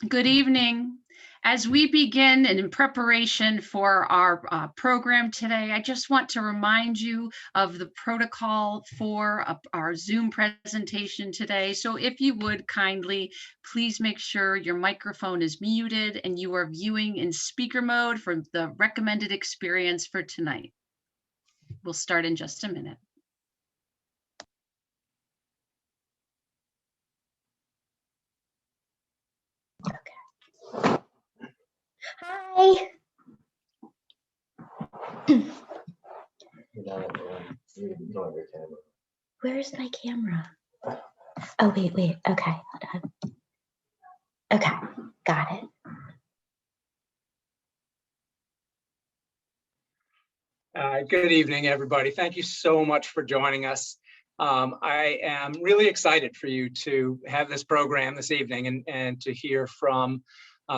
Good evening. As we begin and in preparation for our program today, I just want to remind you of the protocol for our Zoom presentation today. So if you would kindly, please make sure your microphone is muted and you are viewing in speaker mode for the recommended experience for tonight. We'll start in just a minute. Hi. Where's my camera? Oh, wait. Okay, hold on. Okay, got it. Good evening, everybody. Thank you so much for joining us. I am really excited for you to have this program this evening and to hear from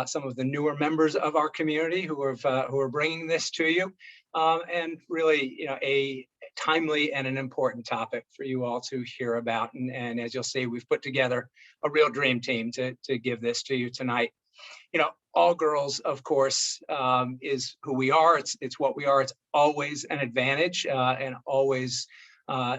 some of the newer members of our community who are bringing this to you, and really, a timely and an important topic for you all to hear about. And as you'll see, we've put together a real dream team to give this to you tonight. All girls, of course, is who we are. It's what we are. It's always an advantage and always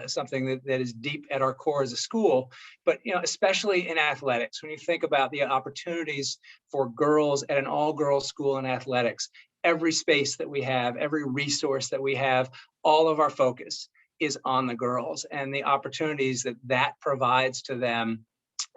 something that is deep at our core as a school. But especially in athletics, when you think about the opportunities for girls at an all-girls school in athletics, every space that we have, every resource that we have, all of our focus is on the girls and the opportunities that provides to them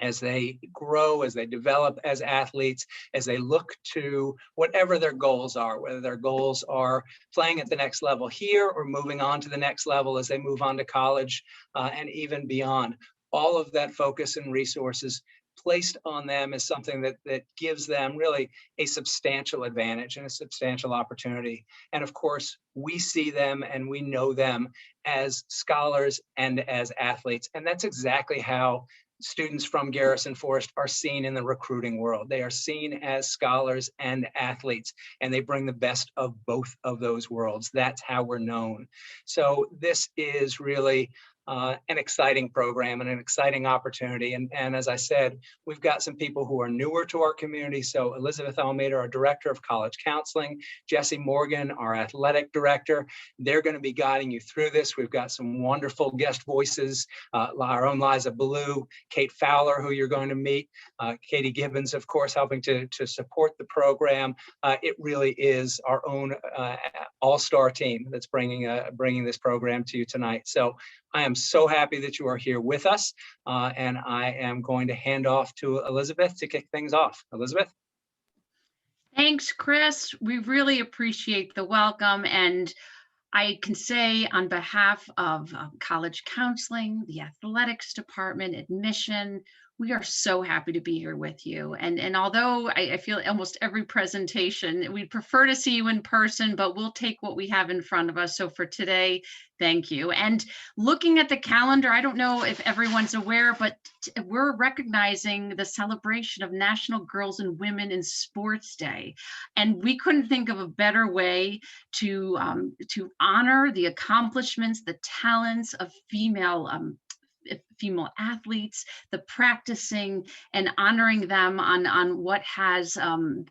as they grow, as they develop as athletes, as they look to whatever their goals are, whether their goals are playing at the next level here or moving on to the next level as they move on to college and even beyond. All of that focus and resources placed on them is something that gives them really a substantial advantage and a substantial opportunity. And of course, we see them and we know them as scholars and as athletes. And that's exactly how students from Garrison Forest are seen in the recruiting world. They are seen as scholars and athletes, and they bring the best of both of those worlds. That's how we're known. So this is really an exciting program and an exciting opportunity. And as I said, we've got some people who are newer to our community. So Elizabeth Almeter, our Director of College Counseling, Jessy Morgan, our Athletic Director, they're going to be guiding you through this. We've got some wonderful guest voices, our own Liza Ballou, Kate Fowler, who you're going to meet, Katie Gibbons, of course, helping to support the program. It really is our own all-star team that's bringing this program to you tonight. So I am so happy that you are here with us, and I am going to hand off to Elizabeth to kick things off. Elizabeth? Thanks, Chris. We really appreciate the welcome, and I can say on behalf of college counseling, the athletics department, admission, we are so happy to be here with you. And although I feel almost every presentation, we'd prefer to see you in person, but we'll take what we have in front of us. So for today, thank you. And looking at the calendar, I don't know if everyone's aware, but we're recognizing the celebration of National Girls and Women in Sports Day. And we couldn't think of a better way to honor the accomplishments, the talents of female athletes, the practicing and honoring them on what has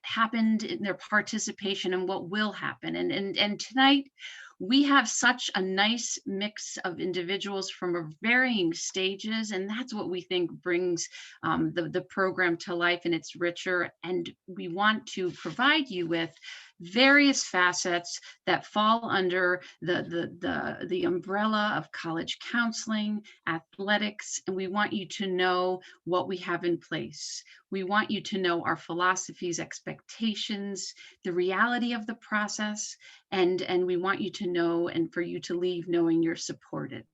happened in their participation and what will happen. And tonight, we have such a nice mix of individuals from varying stages, and that's what we think brings the program to life, and it's richer. And we want to provide you with various facets that fall under the umbrella of college counseling, athletics, and we want you to know what we have in place. We want you to know our philosophies, expectations, the reality of the process, and we want you to know and for you to leave knowing you're supported.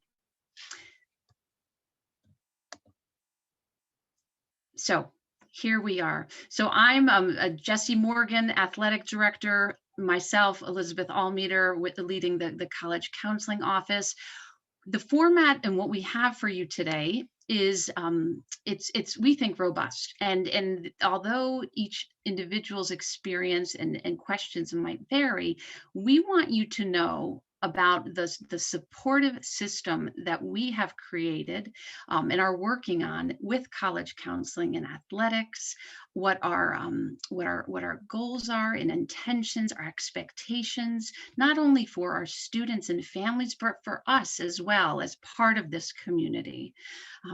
So here we are. So I'm Jessy Morgan, Athletic Director, myself, Elizabeth Almeter, leading the College Counseling Office. The format and what we have for you today is it's we think robust, and although each individual's experience and questions might vary, we want you to know about the supportive system that we have created and are working on with college counseling and athletics, what our goals are and intentions, our expectations, not only for our students and families, but for us as well as part of this community.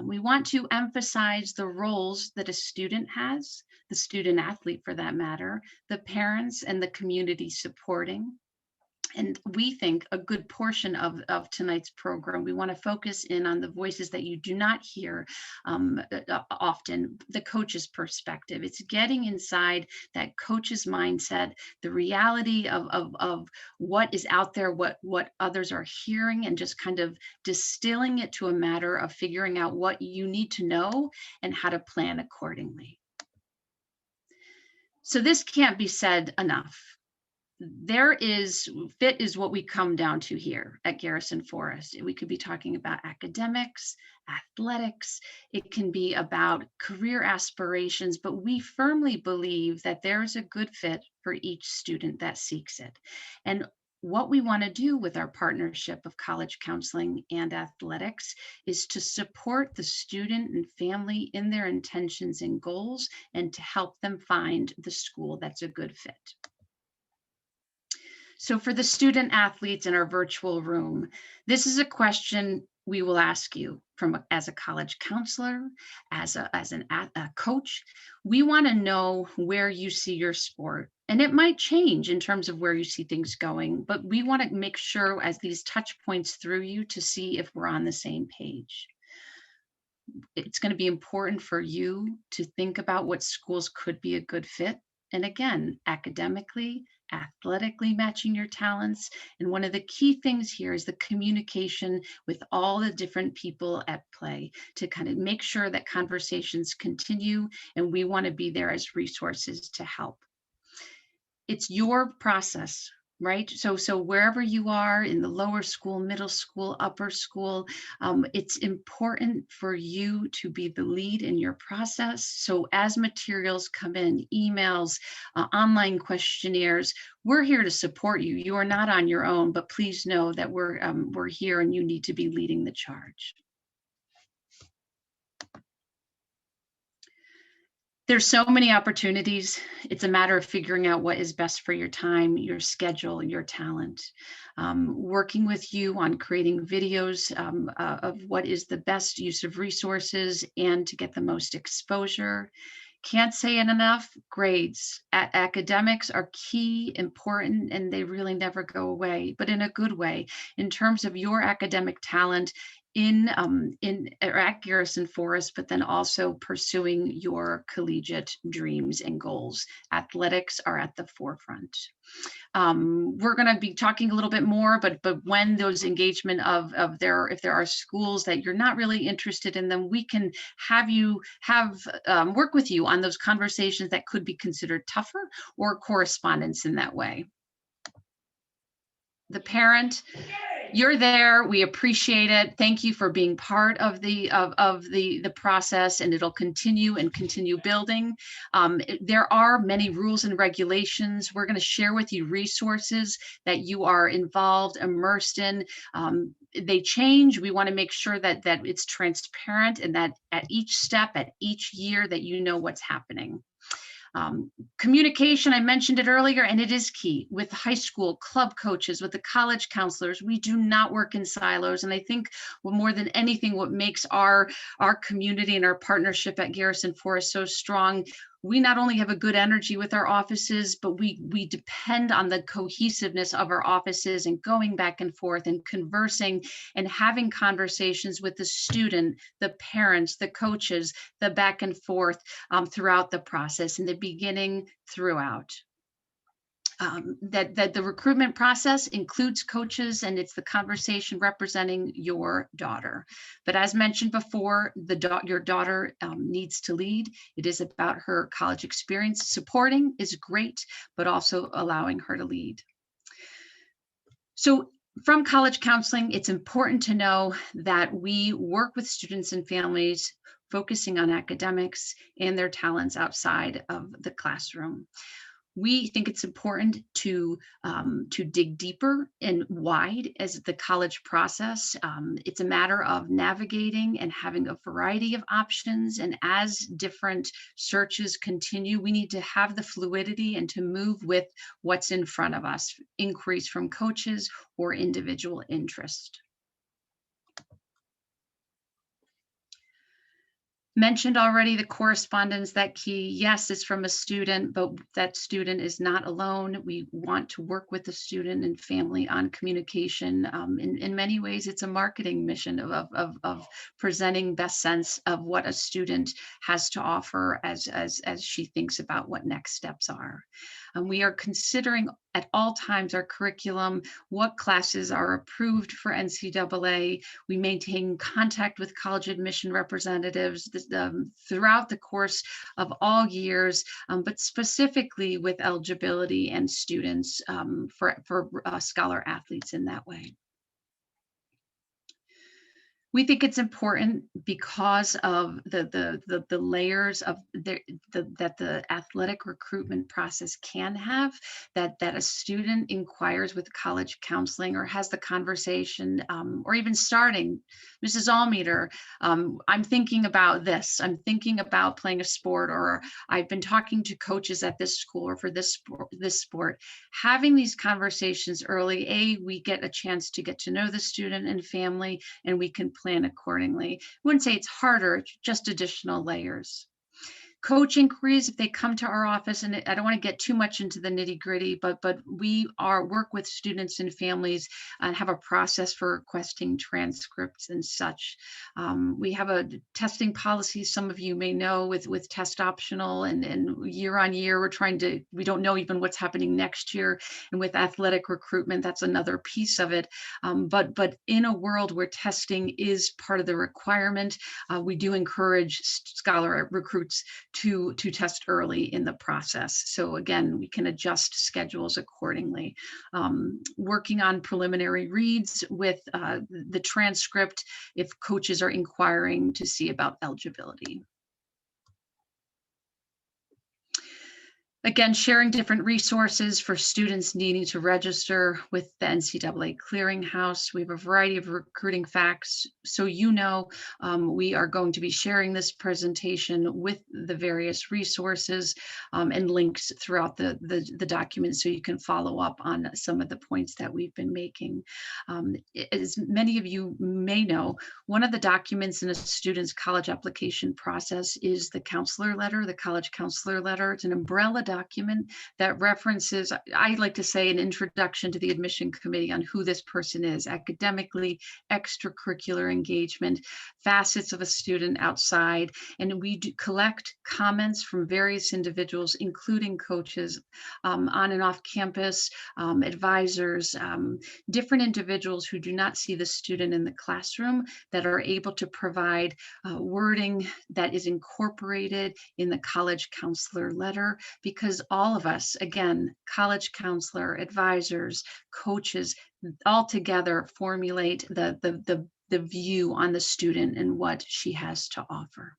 We want to emphasize the roles that a student has, the student athlete for that matter, the parents and the community supporting. And we think a good portion of tonight's program, we want to focus in on the voices that you do not hear often, the coach's perspective. It's getting inside that coach's mindset, the reality of what is out there, what others are hearing, and just kind of distilling it to a matter of figuring out what you need to know and how to plan accordingly. So this can't be said enough. Fit is what we come down to here at Garrison Forest. We could be talking about academics, athletics, it can be about career aspirations, but we firmly believe that there's a good fit for each student that seeks it. And what we want to do with our partnership of college counseling and athletics is to support the student and family in their intentions and goals and to help them find the school that's a good fit. So for the student athletes in our virtual room, this is a question we will ask you as a college counselor, as a coach. We want to know where you see your sport. And it might change in terms of where you see things going, but we want to make sure as these touch points through you to see if we're on the same page. It's going to be important for you to think about what schools could be a good fit. And again, academically, athletically matching your talents. And one of the key things here is the communication with all the different people at play to kind of make sure that conversations continue, and we want to be there as resources to help. It's your process, right? So wherever you are in the lower school, middle school, upper school, it's important for you to be the lead in your process. So as materials come in, emails, online questionnaires, we're here to support you. You are not on your own, but please know that we're here and you need to be leading the charge. There's so many opportunities. It's a matter of figuring out what is best for your time, your schedule, your talent. Working with you on creating videos of what is the best use of resources and to get the most exposure. Can't say it enough, grades. Academics are key, important, and they really never go away, but in a good way. In terms of your academic talent, at Garrison Forest, but then also pursuing your collegiate dreams and goals. Athletics are at the forefront. We're going to be talking a little bit more, but when those engagement if there are schools that you're not really interested in them, we can work with you on those conversations that could be considered tougher or correspondence in that way. The parent, you're there. We appreciate it. Thank you for being part of the process, and it'll continue building. There are many rules and regulations. We're going to share with you resources that you are involved, immersed in. They change. We want to make sure that it's transparent and that at each step, at each year, that you know what's happening. Communication, I mentioned it earlier, and it is key with high school club coaches, with the college counselors. We do not work in silos. And I think more than anything, what makes our community and our partnership at Garrison Forest so strong, we not only have a good energy with our offices, but we depend on the cohesiveness of our offices and going back and forth and conversing and having conversations with the student, the parents, the coaches, the back and forth throughout the process, in the beginning, throughout. That the recruitment process includes coaches, and it's the conversation representing your daughter. But as mentioned before, your daughter needs to lead. It is about her college experience. Supporting is great, but also allowing her to lead. So from college counseling, it's important to know that we work with students and families focusing on academics and their talents outside of the classroom. We think it's important to dig deeper and wide as the college process. It's a matter of navigating and having a variety of options. And as different searches continue, we need to have the fluidity and to move with what's in front of us, inquiries from coaches or individual interest. Mentioned already the correspondence that key, yes, is from a student, but that student is not alone. We want to work with the student and family on communication. In many ways, it's a marketing mission of presenting best sense of what a student has to offer as she thinks about what next steps are. We are considering at all times our curriculum, what classes are approved for NCAA. We maintain contact with college admission representatives throughout the course of all years, but specifically with eligibility and students for scholar athletes in that way. We think it's important because of the layers of that the athletic recruitment process can have, that a student inquires with college counseling or has the conversation, or even starting, Mrs. Almeter, I'm thinking about this. I'm thinking about playing a sport, or I've been talking to coaches at this school or for this sport. Having these conversations early, we get a chance to get to know the student and family, and we can plan accordingly. I wouldn't say it's harder, it's just additional layers. Coach inquiries, if they come to our office, and I don't want to get too much into the nitty gritty, but we work with students and families and have a process for requesting transcripts and such. We have a testing policy, some of you may know, with test optional, and year on year, we don't know even what's happening next year. And with athletic recruitment, that's another piece of it. But in a world where testing is part of the requirement, we do encourage scholar recruits to test early in the process. So again, we can adjust schedules accordingly. Working on preliminary reads with the transcript if coaches are inquiring to see about eligibility. Again, sharing different resources for students needing to register with the NCAA Clearinghouse. We have a variety of recruiting facts. So we are going to be sharing this presentation with the various resources and links throughout the document, so you can follow up on some of the points that we've been making. As many of you may know, one of the documents in a student's college application process is the counselor letter, the college counselor letter. It's an umbrella document that references, I like to say, an introduction to the admission committee on who this person is, academically, extracurricular engagement, facets of a student outside. And we do collect comments from various individuals, including coaches, on and off campus, advisors, different individuals who do not see the student in the classroom, that are able to provide wording that is incorporated in the college counselor letter, because all of us, again, college counselor, advisors, coaches, all together formulate the view on the student and what she has to offer.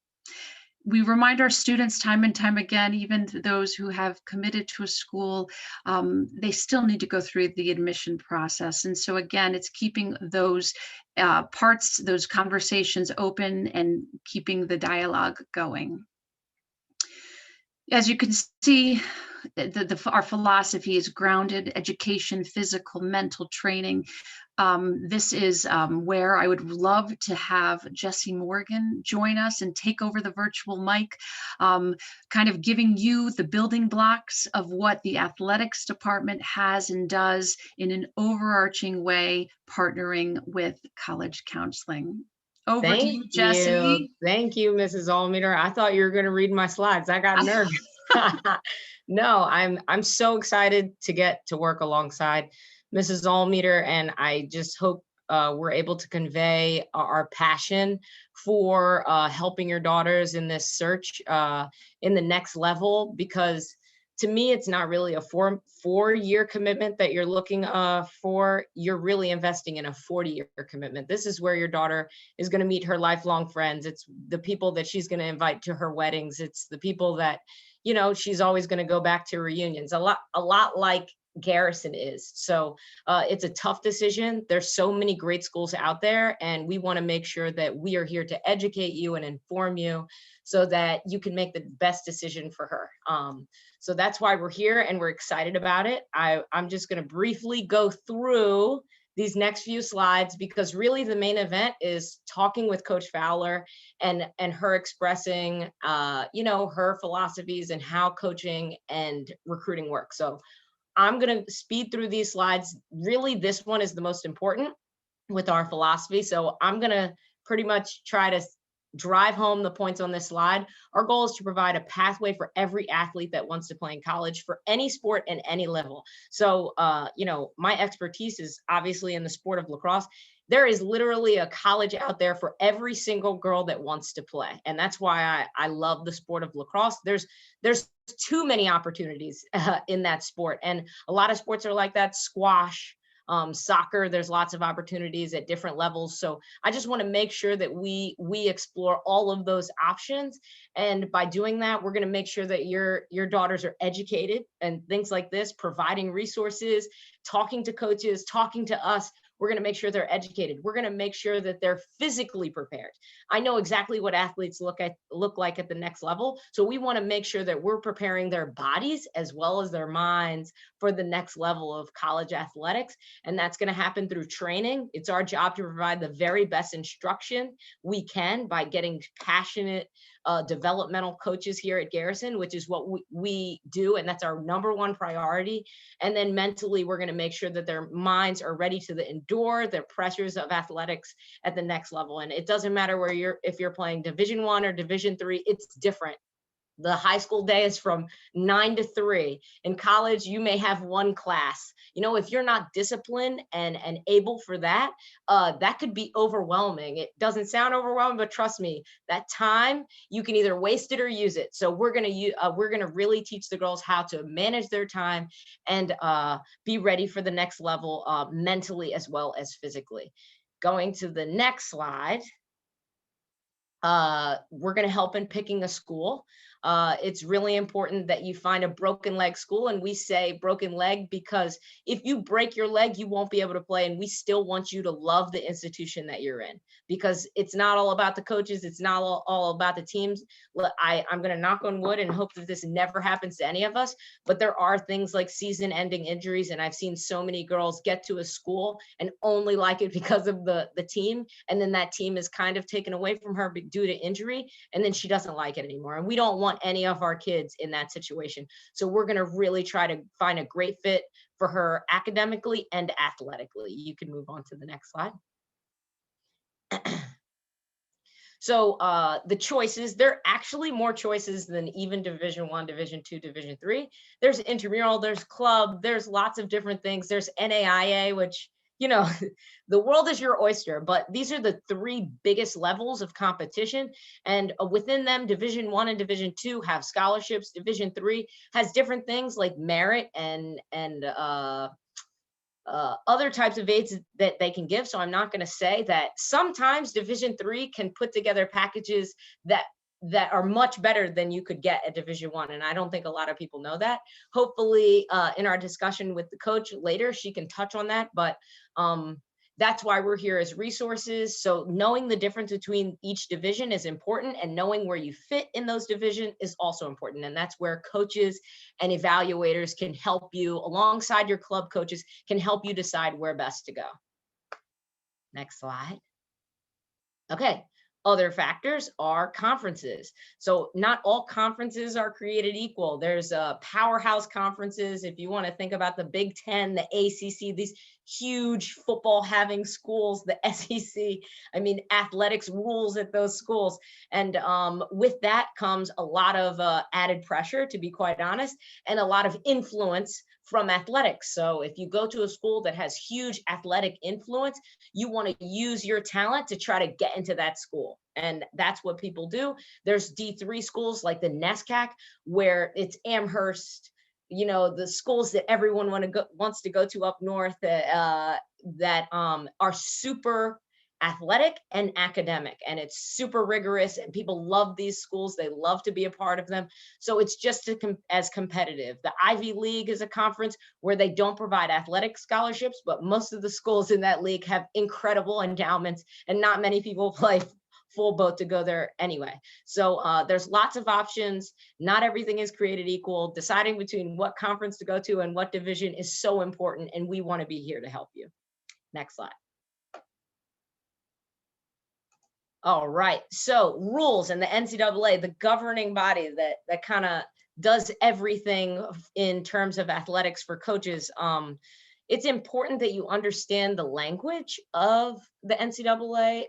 We remind our students time and time again, even those who have committed to a school, they still need to go through the admission process. And so again, it's keeping those parts, those conversations open and keeping the dialogue going. As you can see, our philosophy is grounded education, physical, mental training. This is where I would love to have Jessy Morgan join us and take over the virtual mic, kind of giving you the building blocks of what the athletics department has and does in an overarching way, partnering with college counseling. Over to you, Jessy. Thank you, Mrs. Almeter. I thought you were going to read my slides. I got nervous. No, I'm so excited to get to work alongside Mrs. Almeter, and I just hope we're able to convey our passion for helping your daughters in this search in the next level, because to me, it's not really a four-year commitment that you're looking for. You're really investing in a 40-year commitment. This is where your daughter is going to meet her lifelong friends. It's the people that she's going to invite to her weddings. It's the people that she's always going to go back to reunions, a lot like Garrison is. So it's a tough decision. There's so many great schools out there, and we want to make sure that we are here to educate you and inform you so that you can make the best decision for her. So that's why we're here, and we're excited about it. I'm just going to briefly go through these next few slides, because really the main event is talking with Coach Fowler and her expressing, her philosophies and how coaching and recruiting work. So I'm going to speed through these slides. Really, this one is the most important with our philosophy. So I'm going to pretty much try to drive home the points on this slide. Our goal is to provide a pathway for every athlete that wants to play in college for any sport and any level. So, my expertise is obviously in the sport of lacrosse. There is literally a college out there for every single girl that wants to play. And that's why I love the sport of lacrosse. There's too many opportunities in that sport. And a lot of sports are like that. Squash, soccer, there's lots of opportunities at different levels. So I just want to make sure that we explore all of those options. And by doing that, we're going to make sure that your daughters are educated and things like this, providing resources, talking to coaches, talking to us. We're going to make sure they're educated. We're going to make sure that they're physically prepared. I know exactly what athletes look like at the next level. So we want to make sure that we're preparing their bodies as well as their minds for the next level of college athletics. And that's going to happen through training. It's our job to provide the very best instruction we can by getting passionate developmental coaches here at Garrison, which is what we do. And that's our number one priority. And then mentally, we're going to make sure that their minds are ready to endure the pressures of athletics at the next level. And it doesn't matter if you're playing Division I or Division III, it's different. The high school day is from 9 to 3. In college, you may have one class. If you're not disciplined and able for that, that could be overwhelming. It doesn't sound overwhelming, but trust me, that time, you can either waste it or use it. So we're gonna really teach the girls how to manage their time and be ready for the next level mentally as well as physically. Going to the next slide. We're going to help in picking a school. It's really important that you find a broken leg school. And we say broken leg because if you break your leg, you won't be able to play. And we still want you to love the institution that you're in, because it's not all about the coaches. It's not all about the teams. I'm going to knock on wood and hope that this never happens to any of us. But there are things like season ending injuries. And I've seen so many girls get to a school and only like it because of the team. And then that team is kind of taken away from her due to injury. And then she doesn't like it anymore. And we don't want any of our kids in that situation. So we're going to really try to find a great fit for her academically and athletically. You can move on to the next slide. So the choices, there are actually more choices than even Division I, Division II, Division III. There's intramural, there's club, there's lots of different things. There's NAIA, which, the world is your oyster, but these are the 3 biggest levels of competition. And within them, Division I and Division II have scholarships. Division III has different things like merit and other types of aids that they can give. So I'm not going to say that sometimes Division III can put together packages that are much better than you could get at Division I. And I don't think a lot of people know that. Hopefully in our discussion with the coach later, she can touch on that. But that's why we're here as resources. So knowing the difference between each division is important, and knowing where you fit in those divisions is also important. And that's where coaches and evaluators can help you, alongside your club coaches, can help you decide where best to go. Next slide. Okay. Other factors are conferences. So not all conferences are created equal. There's powerhouse conferences. If you want to think about the Big Ten, the ACC, these huge football having schools, the SEC, athletics rules at those schools. And with that comes a lot of added pressure, to be quite honest, and a lot of influence from athletics. So if you go to a school that has huge athletic influence, you want to use your talent to try to get into that school. And that's what people do. There's D3 schools like the Ncaa, where it's Amherst, the schools that everyone wants to go to up north that are super athletic and academic, and it's super rigorous, and people love these schools. They love to be a part of them. So it's just as competitive. The Ivy League is a conference where they don't provide athletic scholarships, but most of the schools in that league have incredible endowments, and not many people play full boat to go there anyway. So there's lots of options. Not everything is created equal. Deciding between what conference to go to and what division is so important, and we want to be here to help you. Next slide. All right, so rules and the NCAA, the governing body that kind of does everything in terms of athletics for coaches. It's important that you understand the language of the NCAA,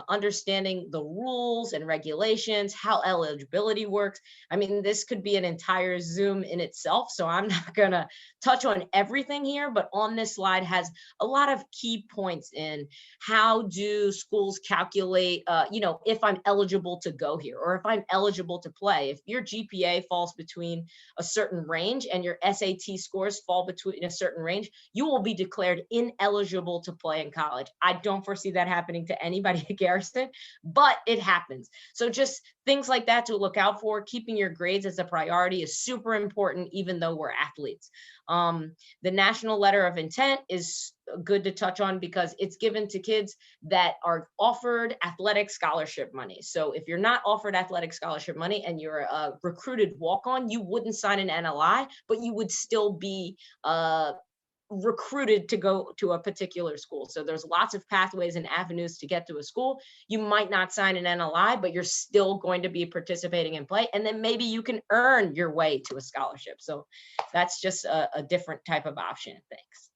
understanding the rules and regulations, how eligibility works. I mean, this could be an entire Zoom in itself, so I'm not gonna touch on everything here, but on this slide has a lot of key points in how do schools calculate, if I'm eligible to go here, or if I'm eligible to play. If your GPA falls between a certain range and your SAT scores fall between a certain range, you will be declared ineligible to play in college. I don't foresee that happening to anybody at Garrison, but it happens. So just things like that to look out for. Keeping your grades as a priority is super important, even though we're athletes. The national letter of intent is good to touch on because it's given to kids that are offered athletic scholarship money. So if you're not offered athletic scholarship money and you're a recruited walk-on, you wouldn't sign an NLI, but you would still be recruited to go to a particular school. So there's lots of pathways and avenues to get to a school. You might not sign an NLI, but you're still going to be participating in play. And then maybe you can earn your way to a scholarship. So that's just a different type of option. Thanks.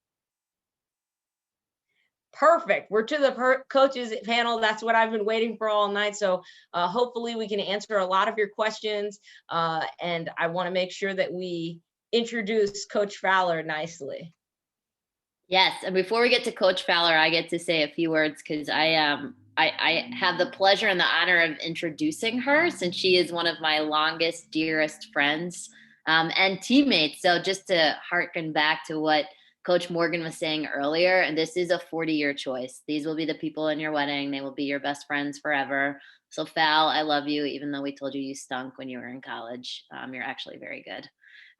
Perfect. We're to the coaches panel. That's what I've been waiting for all night. So hopefully we can answer a lot of your questions. And I want to make sure that we introduce Coach Fowler nicely. Yes, and before we get to Coach Fowler, I get to say a few words because I have the pleasure and the honor of introducing her since she is one of my longest, dearest friends and teammates. So just to harken back to what Coach Morgan was saying earlier, and this is a 40-year choice. These will be the people in your wedding. They will be your best friends forever. So Fal, I love you, even though we told you you stunk when you were in college. You're actually very good.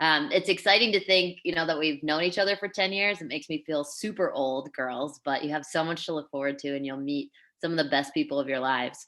It's exciting to think, that we've known each other for 10 years. It makes me feel super old, girls, but you have so much to look forward to, and you'll meet some of the best people of your lives.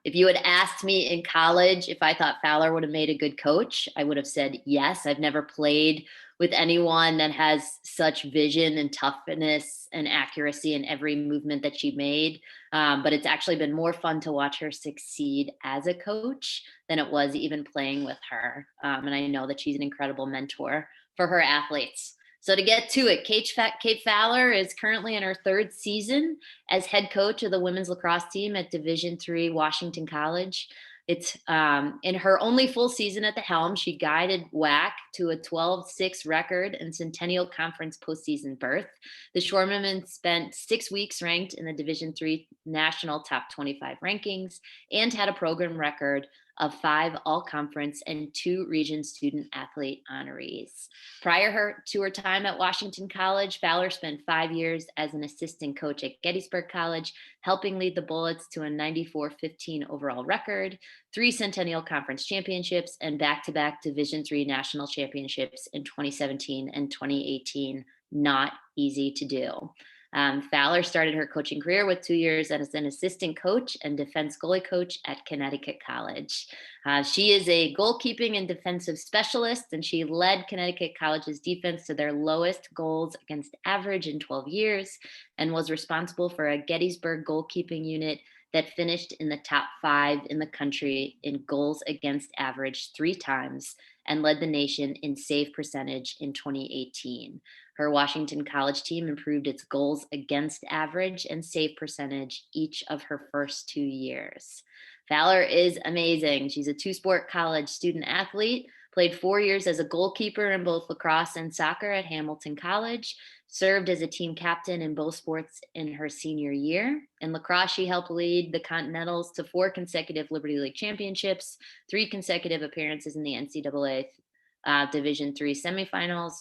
If you had asked me in college if I thought Fowler would have made a good coach, I would have said yes. I've never played with anyone that has such vision and toughness and accuracy in every movement that she made. But it's actually been more fun to watch her succeed as a coach than it was even playing with her. And I know that she's an incredible mentor for her athletes. So to get to it, Kate Fowler is currently in her third season as head coach of the women's lacrosse team at Division III Washington College. It's in her only full season at the helm, she guided WAC to a 12-6 record and Centennial Conference postseason berth. The Shorewomen spent 6 weeks ranked in the Division III National Top 25 rankings and had a program record of 5 all-conference and 2 region student athlete honorees. Prior to her time at Washington College, Fowler spent 5 years as an assistant coach at Gettysburg College, helping lead the Bullets to a 94-15 overall record, 3 Centennial Conference championships, and back-to-back Division III national championships in 2017 and 2018. Not easy to do. Fowler started her coaching career with 2 years as an assistant coach and defense goalie coach at Connecticut College. She is a goalkeeping and defensive specialist, and she led Connecticut College's defense to their lowest goals against average in 12 years and was responsible for a Gettysburg goalkeeping unit that finished in the top 5 in the country in goals against average 3 times and led the nation in save percentage in 2018. Her Washington College team improved its goals against average and save percentage each of her first 2 years. Fowler is amazing. She's a 2-sport college student athlete, played 4 years as a goalkeeper in both lacrosse and soccer at Hamilton College, served as a team captain in both sports in her senior year. In lacrosse, she helped lead the Continentals to 4 consecutive Liberty League championships, 3 consecutive appearances in the NCAA Division III semifinals,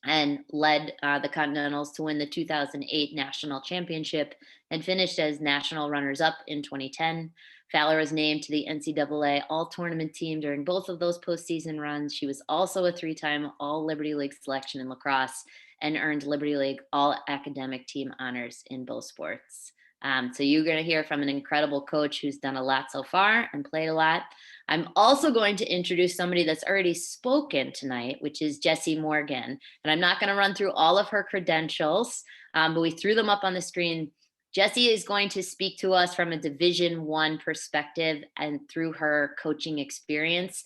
and led the Continentals to win the 2008 national championship and finished as national runners-up in 2010. Fowler was named to the NCAA all-tournament team during both of those postseason runs. She was also a three-time All-Liberty League selection in lacrosse and earned Liberty League all-academic team honors in both sports. So you're going to hear from an incredible coach who's done a lot so far and played a lot. I'm also going to introduce somebody that's already spoken tonight, which is Jessy Morgan. And I'm not going to run through all of her credentials, but we threw them up on the screen. Jessy is going to speak to us from a Division I perspective and through her coaching experience.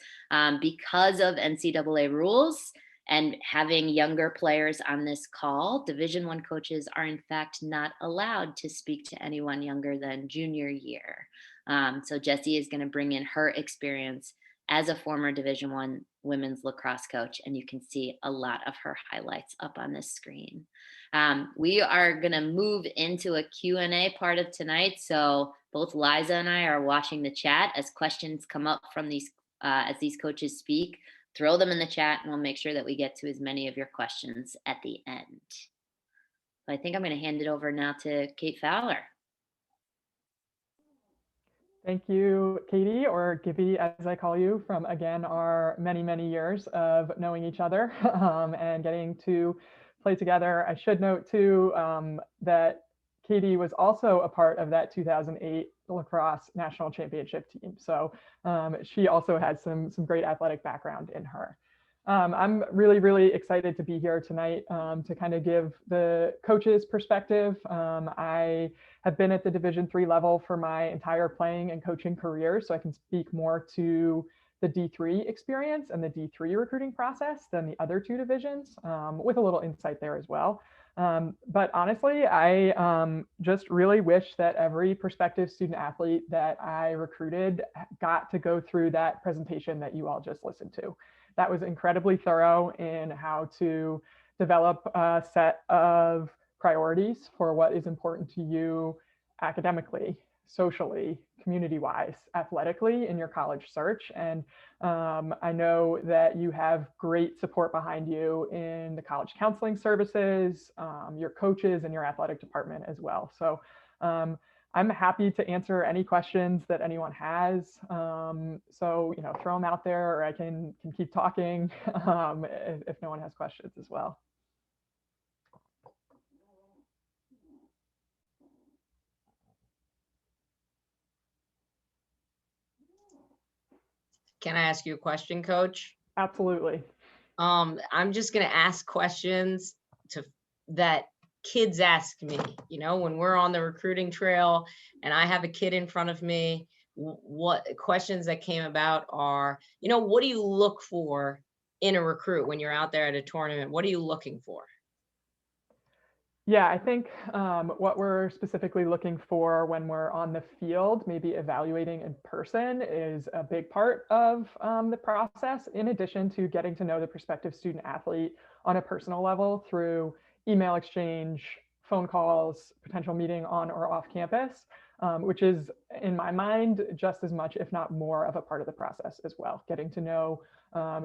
Because of NCAA rules and having younger players on this call, Division I coaches are in fact not allowed to speak to anyone younger than junior year. So Jessy is going to bring in her experience as a former Division I women's lacrosse coach, and you can see a lot of her highlights up on this screen. We are going to move into a Q&A part of tonight. So both Liza and I are watching the chat as questions come up from these as these coaches speak. Throw them in the chat and we'll make sure that we get to as many of your questions at the end. So I think I'm going to hand it over now to Kate Fowler. Thank you, Katie, or Gibby, as I call you, from, again, our many, many years of knowing each other and getting to play together. I should note, too, that Katie was also a part of that 2008 lacrosse national championship team. So she also has some great athletic background in her. I'm really, really excited to be here tonight to kind of give the coach's perspective. I have been at the Division III level for my entire playing and coaching career, so I can speak more to the D3 experience and the D3 recruiting process than the other two divisions, with a little insight there as well. But honestly, I just really wish that every prospective student athlete that I recruited got to go through that presentation that you all just listened to. That was incredibly thorough in how to develop a set of priorities for what is important to you academically, socially, community-wise, athletically in your college search. And I know that you have great support behind you in the college counseling services, your coaches, and your athletic department as well. So I'm happy to answer any questions that anyone has. So, throw them out there, or I can keep talking if no one has questions as well. Can I ask you a question, Coach? Absolutely. I'm just going to ask questions that kids ask me, when we're on the recruiting trail and I have a kid in front of me. What questions that came about are, what do you look for in a recruit when you're out there at a tournament? What are you looking for? Yeah, I think what we're specifically looking for when we're on the field, maybe evaluating in person, is a big part of the process, in addition to getting to know the prospective student athlete on a personal level through email exchange, phone calls, potential meeting on or off campus, which is, in my mind, just as much, if not more, of a part of the process as well. Getting to know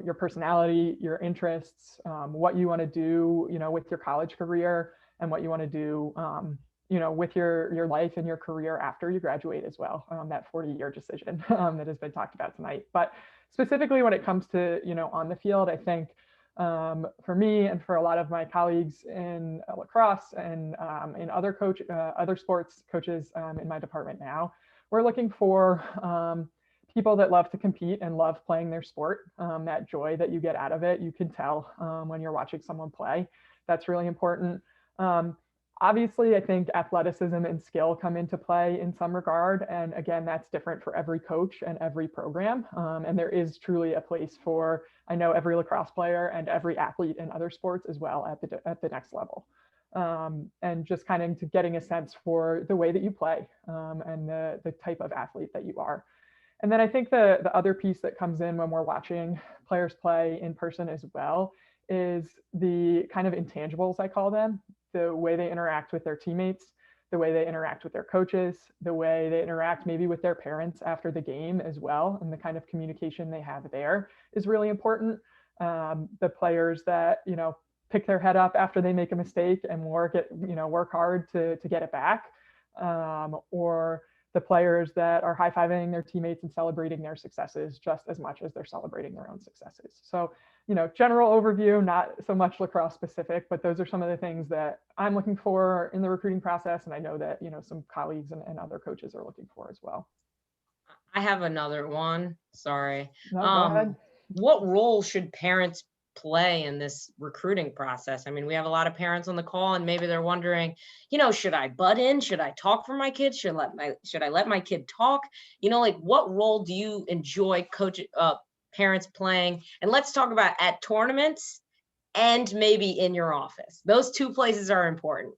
your personality, your interests, what you want to do, with your college career, and what you want to do, with your life and your career after you graduate as well. That 40-year decision that has been talked about tonight. But specifically when it comes to, on the field, I think for me and for a lot of my colleagues in lacrosse and in other sports coaches in my department now, we're looking for people that love to compete and love playing their sport. That joy that you get out of it, you can tell when you're watching someone play. That's really important. Obviously, I think athleticism and skill come into play in some regard. And again, that's different for every coach and every program. And there is truly a place for, I know, every lacrosse player and every athlete in other sports as well at the next level. And just kind of getting a sense for the way that you play and the type of athlete that you are. And then I think the other piece that comes in when we're watching players play in person as well is the kind of intangibles, I call them, the way they interact with their teammates, the way they interact with their coaches, the way they interact maybe with their parents after the game as well, and the kind of communication they have there is really important. The players that, pick their head up after they make a mistake and work hard to get it back, or the players that are high-fiving their teammates and celebrating their successes just as much as they're celebrating their own successes. So, general overview, not so much lacrosse specific, but those are some of the things that I'm looking for in the recruiting process. And I know that, some colleagues and other coaches are looking for as well. I have another one. Sorry. No, go ahead. What role should parents play in this recruiting process? I mean, we have a lot of parents on the call, and maybe they're wondering, should I butt in? Should I talk for my kids? Should I let my kid talk? What role do you enjoy parents playing? And let's talk about at tournaments and maybe in your office. Those two places are important.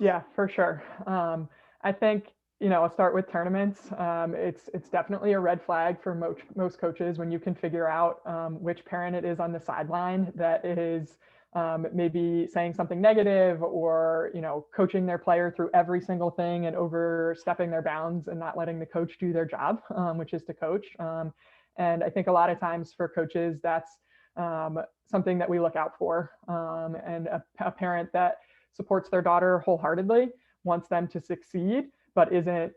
Yeah, for sure. I think, I'll start with tournaments. It's definitely a red flag for most coaches when you can figure out which parent it is on the sideline that is maybe saying something negative, or, coaching their player through every single thing and overstepping their bounds and not letting the coach do their job, which is to coach. And I think a lot of times for coaches, that's something that we look out for. And a parent that supports their daughter wholeheartedly, wants them to succeed, but isn't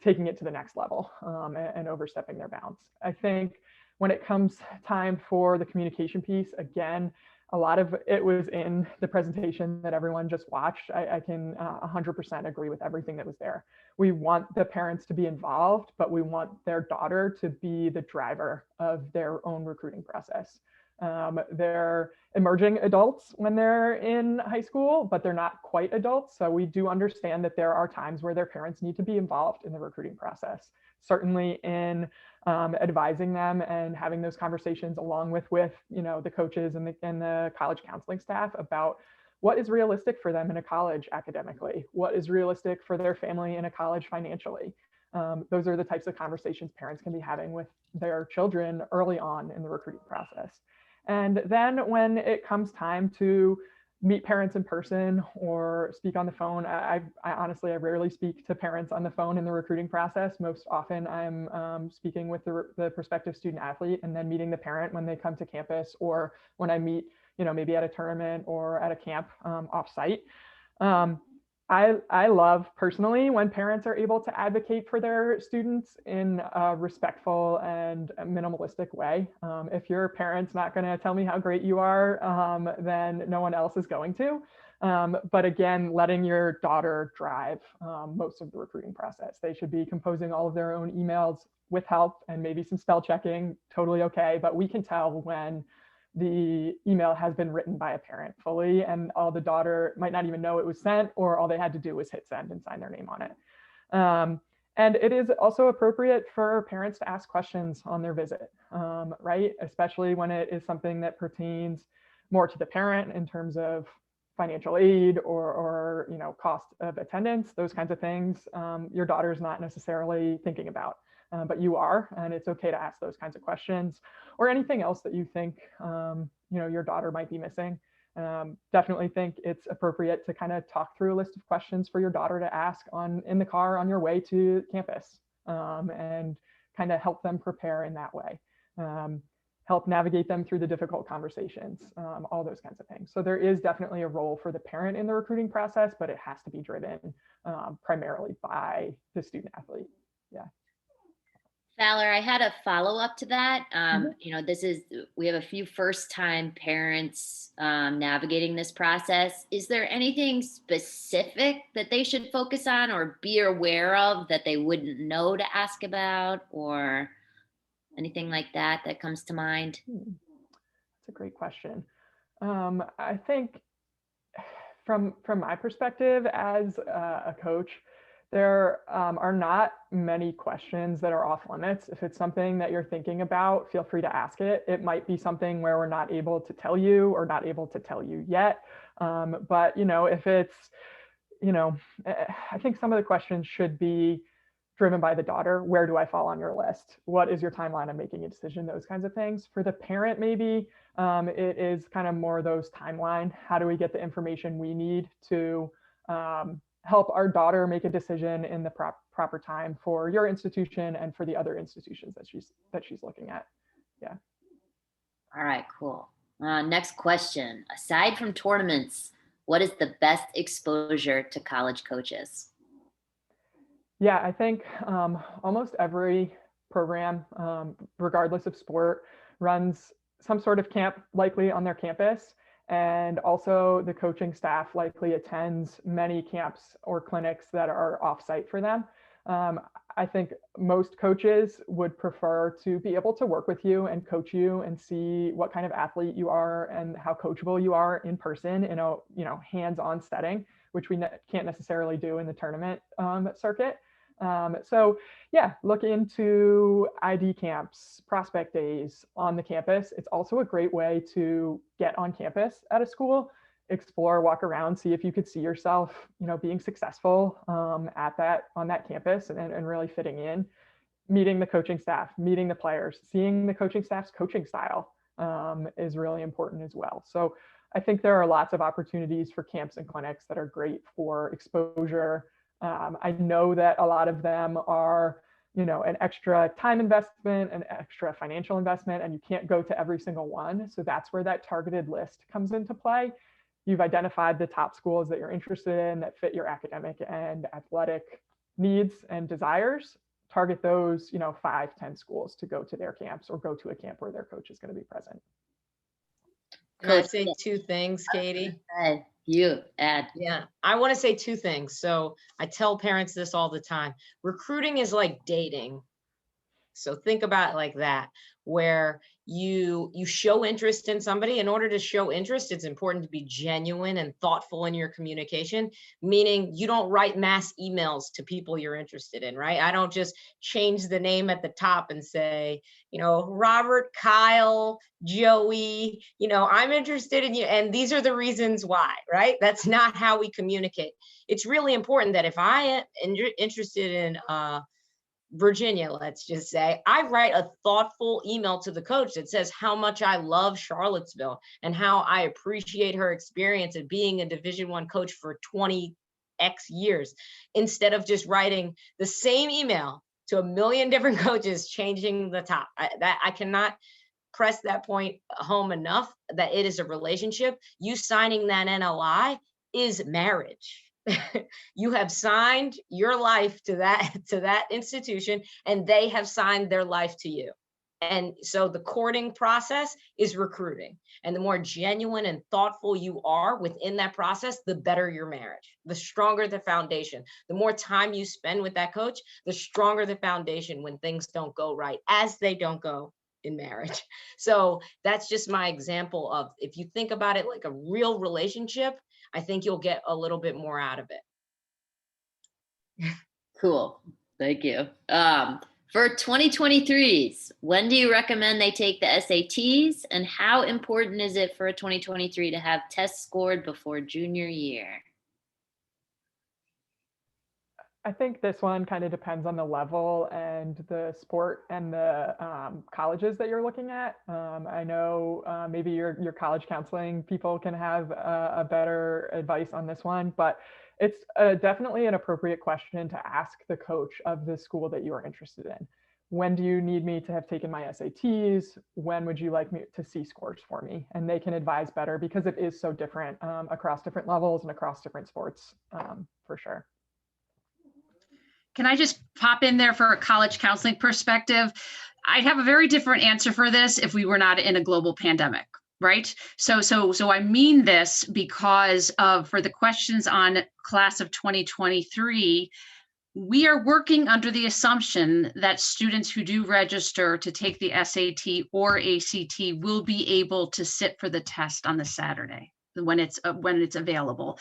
taking it to the next level and overstepping their bounds. I think when it comes time for the communication piece, again, a lot of it was in the presentation that everyone just watched. I can 100% agree with everything that was there. We want the parents to be involved, but we want their daughter to be the driver of their own recruiting process. They're emerging adults when they're in high school, but they're not quite adults. So we do understand that there are times where their parents need to be involved in the recruiting process, certainly in advising them and having those conversations along with the coaches and the college counseling staff about what is realistic for them in a college academically, what is realistic for their family in a college financially. Those are the types of conversations parents can be having with their children early on in the recruiting process. And then when it comes time to meet parents in person or speak on the phone, I honestly rarely speak to parents on the phone in the recruiting process. Most often I'm speaking with the prospective student athlete and then meeting the parent when they come to campus, or when I meet, maybe at a tournament or at a camp off-site. I love personally when parents are able to advocate for their students in a respectful and minimalistic way. If your parent's not going to tell me how great you are, then no one else is going to. But again, letting your daughter drive most of the recruiting process. They should be composing all of their own emails with help and maybe some spell checking, totally okay. But we can tell when the email has been written by a parent fully, and the daughter might not even know it was sent, or all they had to do was hit send and sign their name on it. And it is also appropriate for parents to ask questions on their visit, right? Especially when it is something that pertains more to the parent in terms of financial aid or cost of attendance, those kinds of things. Your daughter's not necessarily thinking about. But you are, and it's okay to ask those kinds of questions, or anything else that you think your daughter might be missing. Definitely think it's appropriate to kind of talk through a list of questions for your daughter to ask in the car on your way to campus, and kind of help them prepare in that way. Help navigate them through the difficult conversations, all those kinds of things. So there is definitely a role for the parent in the recruiting process, but it has to be driven primarily by the student athlete. Yeah. Fowler, I had a follow-up to that. We have a few first-time parents navigating this process. Is there anything specific that they should focus on or be aware of that they wouldn't know to ask about, or anything like that that comes to mind? That's a great question. I think from my perspective as a coach, there are not many questions that are off limits. If it's something that you're thinking about, feel free to ask it. It might be something where we're not able to tell you or not able to tell you yet. But if it's, I think some of the questions should be driven by the daughter. Where do I fall on your list? What is your timeline of making a decision? Those kinds of things. For the parent, maybe it is kind of more those timeline. How do we get the information we need to help our daughter make a decision in the proper time for your institution and for the other institutions that she's looking at. Yeah. All right, cool. Next question. Aside from tournaments, what is the best exposure to college coaches? Yeah, I think almost every program, regardless of sport, runs some sort of camp likely on their campus. And also the coaching staff likely attends many camps or clinics that are offsite for them. I think most coaches would prefer to be able to work with you and coach you and see what kind of athlete you are and how coachable you are in person in a hands-on setting, which we can't necessarily do in the tournament circuit. So yeah, look into ID camps, prospect days on the campus. It's also a great way to get on campus at a school, explore, walk around, see if you could see yourself, being successful on that campus and really fitting in, meeting the coaching staff, meeting the players, seeing the coaching staff's coaching style is really important as well. So I think there are lots of opportunities for camps and clinics that are great for exposure. I know that a lot of them are, an extra time investment, an extra financial investment, and you can't go to every single one. So that's where that targeted list comes into play. You've identified the top schools that you're interested in that fit your academic and athletic needs and desires. Target those, 5-10 schools to go to their camps or go to a camp where their coach is going to be present. Can I say two things, Katie? You add. Yeah, I want to say two things. So I tell parents this all the time. Recruiting is like dating. So think about it like that, where you show interest in somebody. In order to show interest, it's important to be genuine and thoughtful in your communication, meaning you don't write mass emails to people you're interested in, right? I don't just change the name at the top and say, Robert, Kyle, Joey, I'm interested in you. And these are the reasons why, right? That's not how we communicate. It's really important that if I am interested in Virginia, let's just say, I write a thoughtful email to the coach that says how much I love Charlottesville and how I appreciate her experience of being a Division I coach for 20x years, instead of just writing the same email to a million different coaches, changing the top. I cannot press that point home enough, that it is a relationship. You signing that NOI is marriage. You have signed your life to that institution, and they have signed their life to you. And so the courting process is recruiting. And the more genuine and thoughtful you are within that process, the better your marriage, the stronger the foundation. The more time you spend with that coach, the stronger the foundation when things don't go right, as they don't go in marriage. So that's just my example of, if you think about it like a real relationship, I think you'll get a little bit more out of it. Cool. Thank you. For 2023s, when do you recommend they take the SATs, and how important is it for a 2023 to have tests scored before junior year? I think this one kind of depends on the level and the sport and the colleges that you're looking at. I know maybe your college counseling people can have a better advice on this one, but it's definitely an appropriate question to ask the coach of the school that you are interested in. When do you need me to have taken my SATs? When would you like me to see scores for me? And they can advise better, because it is so different across different levels and across different sports, for sure. Can I just pop in there for a college counseling perspective? I'd have a very different answer for this if we were not in a global pandemic, right? So I mean this because for the questions on class of 2023, we are working under the assumption that students who do register to take the SAT or ACT will be able to sit for the test on the Saturday when it's available.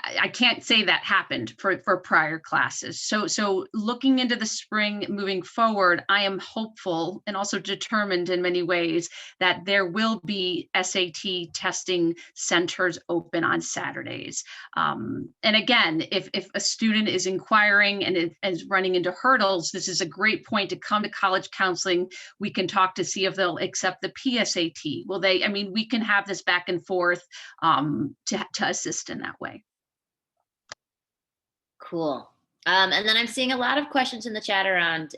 I can't say that happened for prior classes. So looking into the spring moving forward, I am hopeful and also determined in many ways that there will be SAT testing centers open on Saturdays. And again, if a student is inquiring and is running into hurdles, this is a great point to come to college counseling. We can talk to see if they'll accept the PSAT. Will they? I mean, we can have this back and forth to assist in that way. Cool. And then I'm seeing a lot of questions in the chat around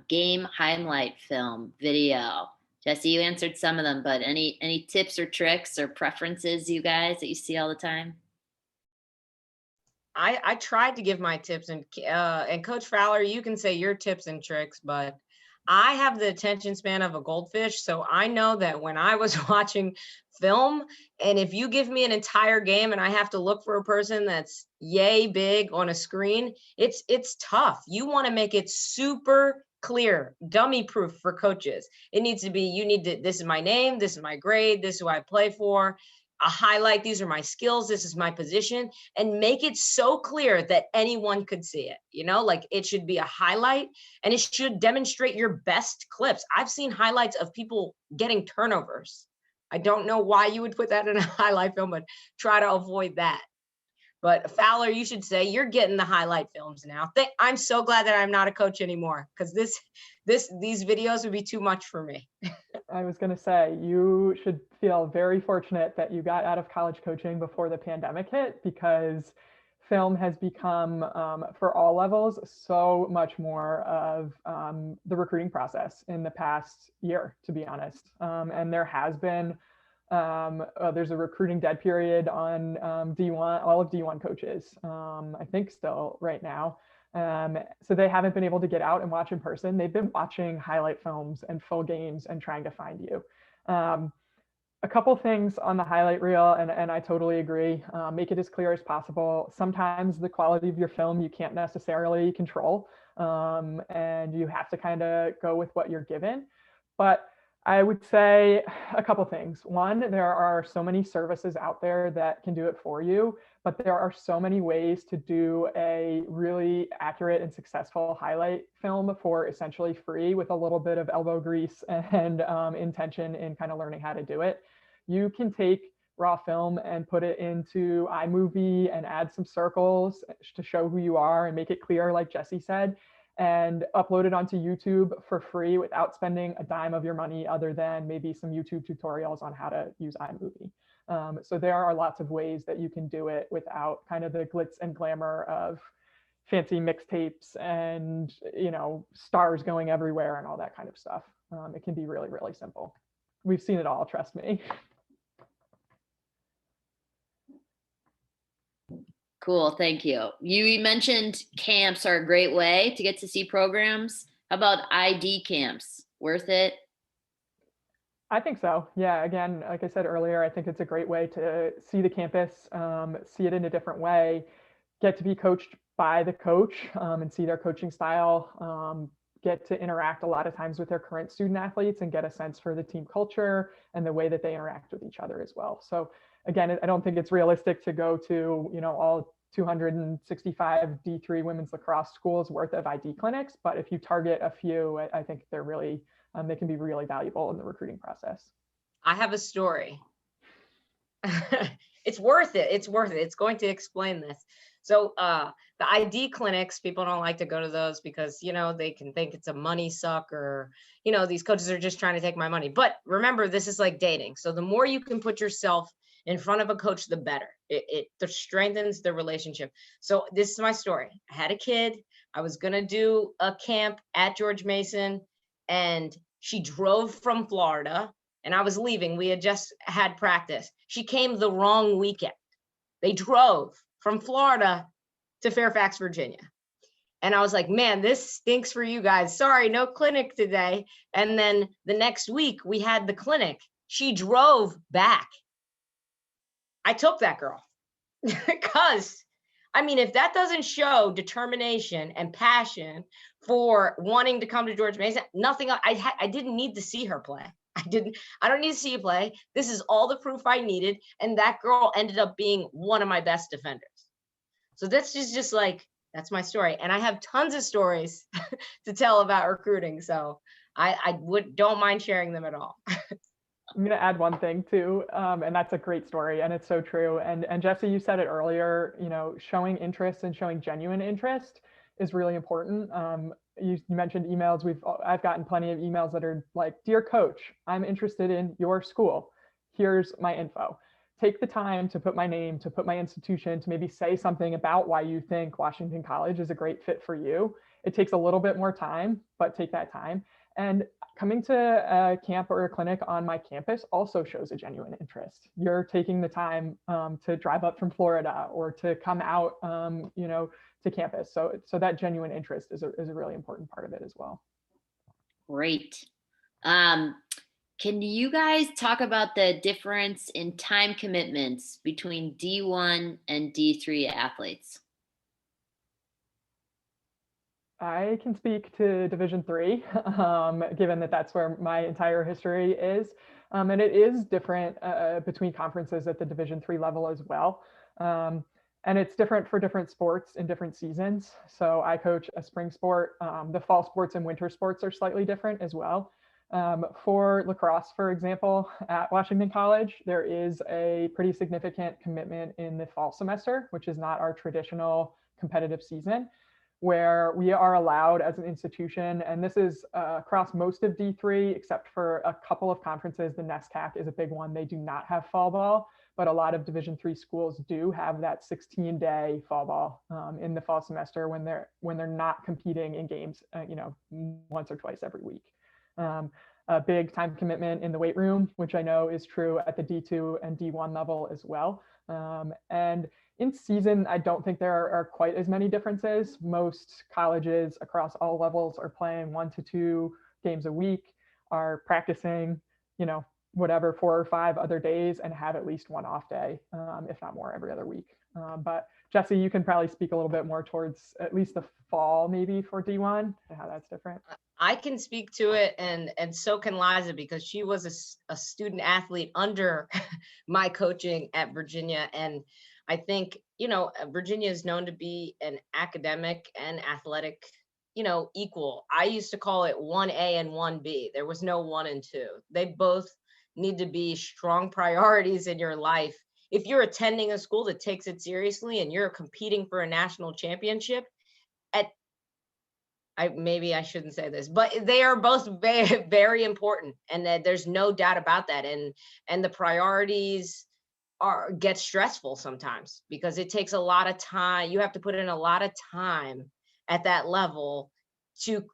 game highlight film video. Jessy, you answered some of them, but any tips or tricks or preferences, you guys, that you see all the time? I tried to give my tips, and Coach Fowler, you can say your tips and tricks, but I have the attention span of a goldfish. So I know that when I was watching film, and if you give me an entire game and I have to look for a person that's yay big on a screen, it's tough. You want to make it super clear, dummy proof for coaches. It needs to be, this is my name, this is my grade, this is who I play for. A highlight, these are my skills, this is my position, and make it so clear that anyone could see it. Like it should be a highlight, and it should demonstrate your best clips. I've seen highlights of people getting turnovers. I don't know why you would put that in a highlight film, but try to avoid that. But Fowler, you should say you're getting the highlight films now. I'm so glad that I'm not a coach anymore, because these videos would be too much for me. I was going to say, you should feel very fortunate that you got out of college coaching before the pandemic hit, because film has become, for all levels, so much more of the recruiting process in the past year, to be honest. And there has been, there's a recruiting dead period on D1, all of D1 coaches, I think still right now. So they haven't been able to get out and watch in person. They've been watching highlight films and full games and trying to find you. A couple things on the highlight reel, and I totally agree. Make it as clear as possible. Sometimes the quality of your film you can't necessarily control, and you have to kind of go with what you're given. But I would say a couple things. One, there are so many services out there that can do it for you, but there are so many ways to do a really accurate and successful highlight film for essentially free, with a little bit of elbow grease and intention in kind of learning how to do it. You can take raw film and put it into iMovie and add some circles to show who you are and make it clear, like Jessy said, and upload it onto YouTube for free without spending a dime of your money, other than maybe some YouTube tutorials on how to use iMovie. So there are lots of ways that you can do it without kind of the glitz and glamour of fancy mixtapes and, stars going everywhere and all that kind of stuff. It can be really, really simple. We've seen it all, trust me. Cool, thank you. You mentioned camps are a great way to get to see programs. How about ID camps? Worth it? I think so. Yeah, again, like I said earlier, I think it's a great way to see the campus, see it in a different way, get to be coached by the coach and see their coaching style, get to interact a lot of times with their current student athletes and get a sense for the team culture and the way that they interact with each other as well. So again, I don't think it's realistic to go to, all 265 D3 women's lacrosse schools worth of ID clinics, but if you target a few, I think they're really, they can be really valuable in the recruiting process. I have a story. It's worth it. It's worth it. It's going to explain this. So the ID clinics, people don't like to go to those because, they can think it's a money suck, or, these coaches are just trying to take my money. But remember, this is like dating. So the more you can put yourself in front of a coach, the better. It strengthens the relationship. So this is my story. I had a kid. I was going to do a camp at George Mason, and she drove from Florida, and I was leaving. We had just had practice. She came the wrong weekend. They drove from Florida to Fairfax, Virginia. And I was like, man, this stinks for you guys. Sorry, no clinic today. And then the next week we had the clinic. She drove back. I took that girl because, if that doesn't show determination and passion for wanting to come to George Mason, nothing else. I didn't need to see her play. I don't need to see you play. This is all the proof I needed. And that girl ended up being one of my best defenders. So that's just like, that's my story. And I have tons of stories to tell about recruiting. So I don't mind sharing them at all. I'm going to add one thing too, and that's a great story, and it's so true. And Jessy, you said it earlier, showing interest and showing genuine interest is really important. You mentioned emails. I've gotten plenty of emails that are like, "Dear coach, I'm interested in your school. Here's my info." Take the time to put my name, to put my institution, to maybe say something about why you think Washington College is a great fit for you. It takes a little bit more time, but take that time. And coming to a camp or a clinic on my campus also shows a genuine interest. You're taking the time to drive up from Florida or to come out, to campus. So that genuine interest is a really important part of it as well. Great. Can you guys talk about the difference in time commitments between D1 and D3 athletes? I can speak to Division III, given that that's where my entire history is. And it is different between conferences at the Division III level as well. And it's different for different sports in different seasons. So I coach a spring sport. The fall sports and winter sports are slightly different as well. For lacrosse, for example, at Washington College, there is a pretty significant commitment in the fall semester, which is not our traditional competitive season, where we are allowed as an institution, and this is across most of D3, except for a couple of conferences. The Ncaa is a big one. They do not have fall ball, but a lot of Division III schools do have that 16-day fall ball in the fall semester when they're not competing in games, once or twice every week. A big time commitment in the weight room, which I know is true at the D2 and D1 level as well. And in season, I don't think there are quite as many differences. Most colleges across all levels are playing 1 to 2 games a week, are practicing, whatever 4 or 5 other days, and have at least one off day, if not more, every other week. But Jessy, you can probably speak a little bit more towards at least the fall, maybe for D1, and how that's different. I can speak to it, and so can Liza, because she was a student athlete under my coaching at Virginia. And I think, Virginia is known to be an academic and athletic, equal. I used to call it 1A and 1B. There was no 1 and 2. They both need to be strong priorities in your life. If you're attending a school that takes it seriously and you're competing for a national championship, maybe I shouldn't say this, but they are both very, very important, and that there's no doubt about that. And the priorities get stressful sometimes because it takes a lot of time. You have to put in a lot of time at that level to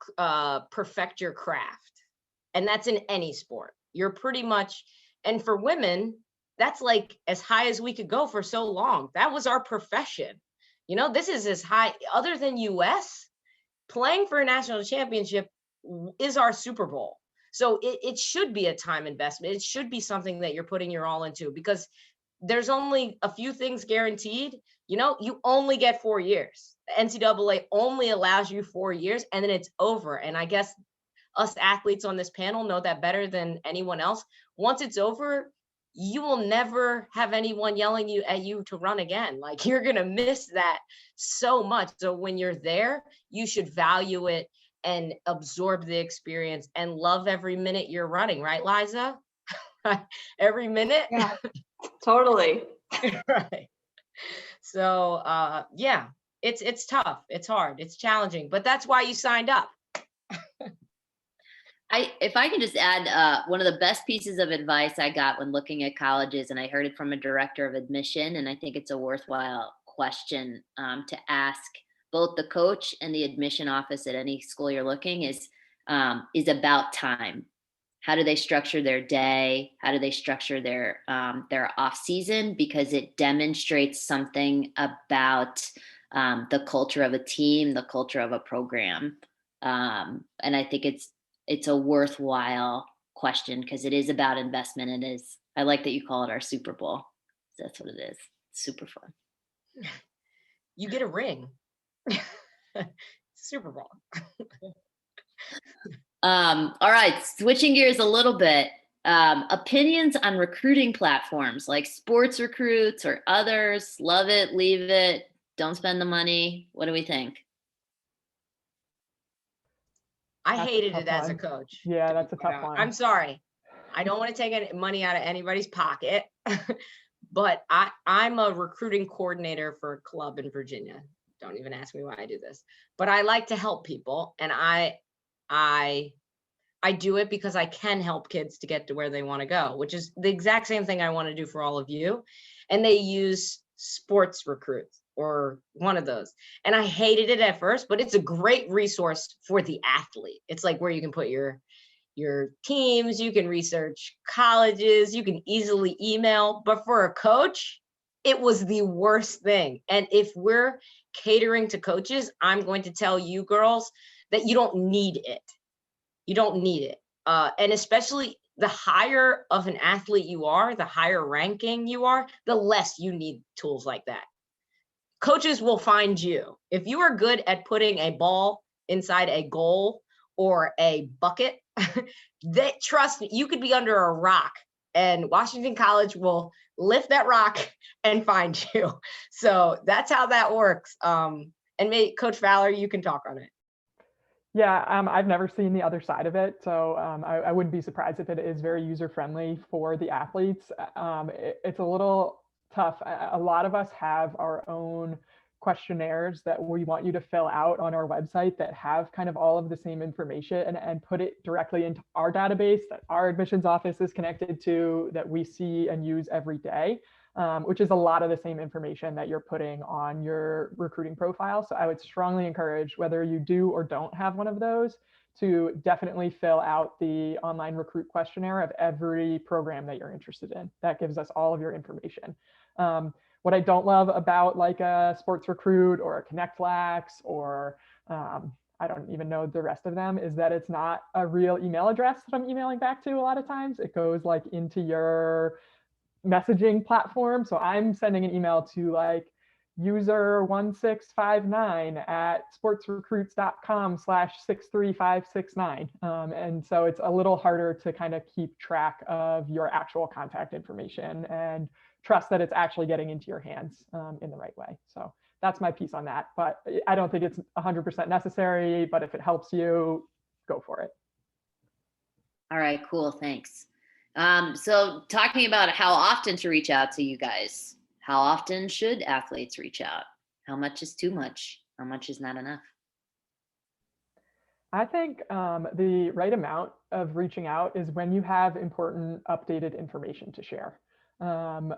perfect your craft, and that's in any sport. You're pretty much, and for women, that's like as high as we could go for so long. That was our profession. This is as high, other than US. Playing for a national championship is our Super Bowl. So it should be a time investment. It should be something that you're putting your all into, because there's only a few things guaranteed. You only get 4 years. The NCAA only allows you 4 years, and then it's over. And I guess us athletes on this panel know that better than anyone else. Once it's over, you will never have anyone yelling at you to run again. Like, you're going to miss that so much. So when you're there, you should value it and absorb the experience and love every minute you're running. Right, Liza? Every minute? Yeah, totally. Right. So, yeah, it's tough. It's hard. It's challenging, but that's why you signed up. If I can just add, one of the best pieces of advice I got when looking at colleges, and I heard it from a director of admission, and I think it's a worthwhile question to ask both the coach and the admission office at any school you're looking, is about time. How do they structure their day? How do they structure their off season? Because it demonstrates something about the culture of a team, the culture of a program, and I think it's a worthwhile question because it is about investment. I like that you call it our Super Bowl. That's what it is. It's super fun. You get a ring. Super Bowl. All right, switching gears a little bit. Opinions on recruiting platforms like Sports Recruits or others. Love it, leave it, don't spend the money. What do we think? I hated it as a coach. Yeah, that's a tough one. I'm sorry. I don't want to take any money out of anybody's pocket, but I'm a recruiting coordinator for a club in Virginia. Don't even ask me why I do this, but I like to help people, and I do it because I can help kids to get to where they want to go, which is the exact same thing I want to do for all of you. And they use Sports Recruits or one of those. And I hated it at first, but it's a great resource for the athlete. It's like where you can put your teams, you can research colleges, you can easily email. But for a coach, it was the worst thing. And if we're catering to coaches, I'm going to tell you girls that you don't need it. You don't need it. And especially the higher of an athlete you are, the higher ranking you are, the less you need tools like that. Coaches will find you. If you are good at putting a ball inside a goal or a bucket, they trust me, you could be under a rock and Washington College will lift that rock and find you. So that's how that works. And Coach Fowler, you can talk on it. Yeah, I've never seen the other side of it, so I wouldn't be surprised if it is very user-friendly for the athletes. It's a little tough. A lot of us have our own questionnaires that we want you to fill out on our website that have kind of all of the same information and put it directly into our database that our admissions office is connected to, that we see and use every day. Which is a lot of the same information that you're putting on your recruiting profile. So I would strongly encourage, whether you do or don't have one of those, to definitely fill out the online recruit questionnaire of every program that you're interested in. That gives us all of your information. What I don't love about like a Sports Recruit or a Connect Lax or I don't even know the rest of them, is that it's not a real email address that I'm emailing back to a lot of times. It goes like into your messaging platform. So I'm sending an email to like user 1659 at sportsrecruits.com/63569. And so it's a little harder to kind of keep track of your actual contact information and trust that it's actually getting into your hands in the right way. So that's my piece on that. But I don't think it's 100% necessary, but if it helps you, go for it. All right, cool, thanks. So talking about how often to reach out to you guys, how often should athletes reach out? How much is too much? How much is not enough? I think the right amount of reaching out is when you have important updated information to share. One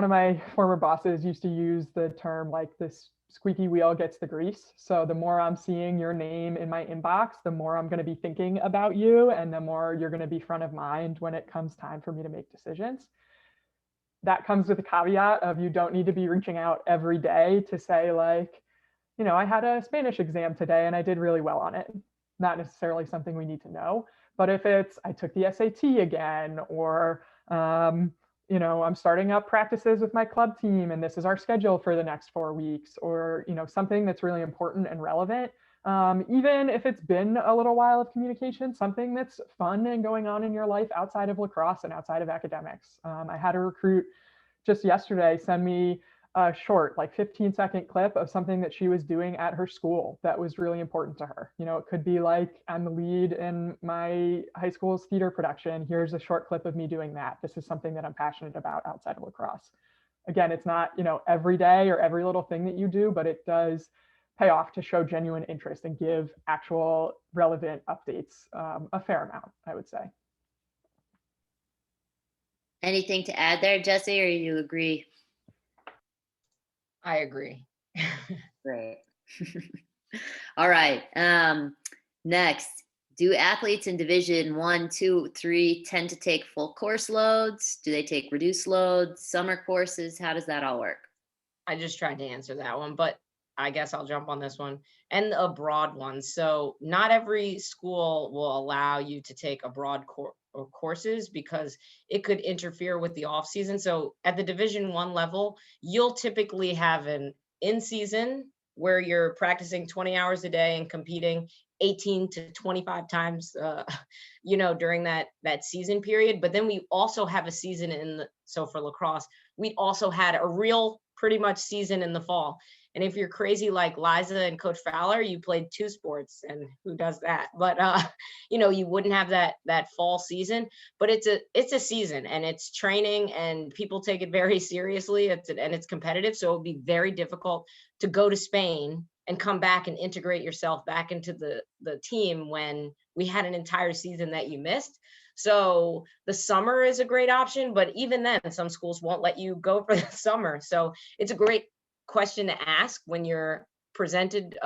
of my former bosses used to use the term like this squeaky wheel gets the grease. So the more I'm seeing your name in my inbox, the more I'm going to be thinking about you and the more you're going to be front of mind when it comes time for me to make decisions. That comes with a caveat of you don't need to be reaching out every day to say like, you know, I had a Spanish exam today and I did really well on it. Not necessarily something we need to know, but if it's, I took the SAT again, or, you know, I'm starting up practices with my club team and this is our schedule for the next 4 weeks, or, you know, something that's really important and relevant. Even if it's been a little while of communication, something that's fun and going on in your life outside of lacrosse and outside of academics. I had a recruit just yesterday send me a short, like 15-second clip of something that she was doing at her school that was really important to her. You know, it could be like, I'm the lead in my high school's theater production. Here's a short clip of me doing that. This is something that I'm passionate about outside of lacrosse. Again, it's not, you know, every day or every little thing that you do, but it does pay off to show genuine interest and give actual relevant updates a fair amount, I would say. Anything to add there, Jessy, or you agree? I agree. Great. All right. Next, do athletes in Division 1, 2, 3 tend to take full course loads? Do they take reduced loads, summer courses? How does that all work? I just tried to answer that one, but I guess I'll jump on this one, and a broad one. So not every school will allow you to take a broad courses because it could interfere with the off season. So at the Division 1 level, you'll typically have an in season where you're practicing 20 hours a day and competing 18 to 25 times, you know, during that season period. But then we also have a season so for lacrosse, we also had a real pretty much season in the fall. And if you're crazy like Liza and Coach Fowler, you played 2 sports, and who does that? But you know, you wouldn't have that fall season. But it's a season, and it's training, and people take it very seriously. It's competitive, so it would be very difficult to go to Spain and come back and integrate yourself back into the team when we had an entire season that you missed. So the summer is a great option, but even then, some schools won't let you go for the summer. So it's a great question to ask when you're presented,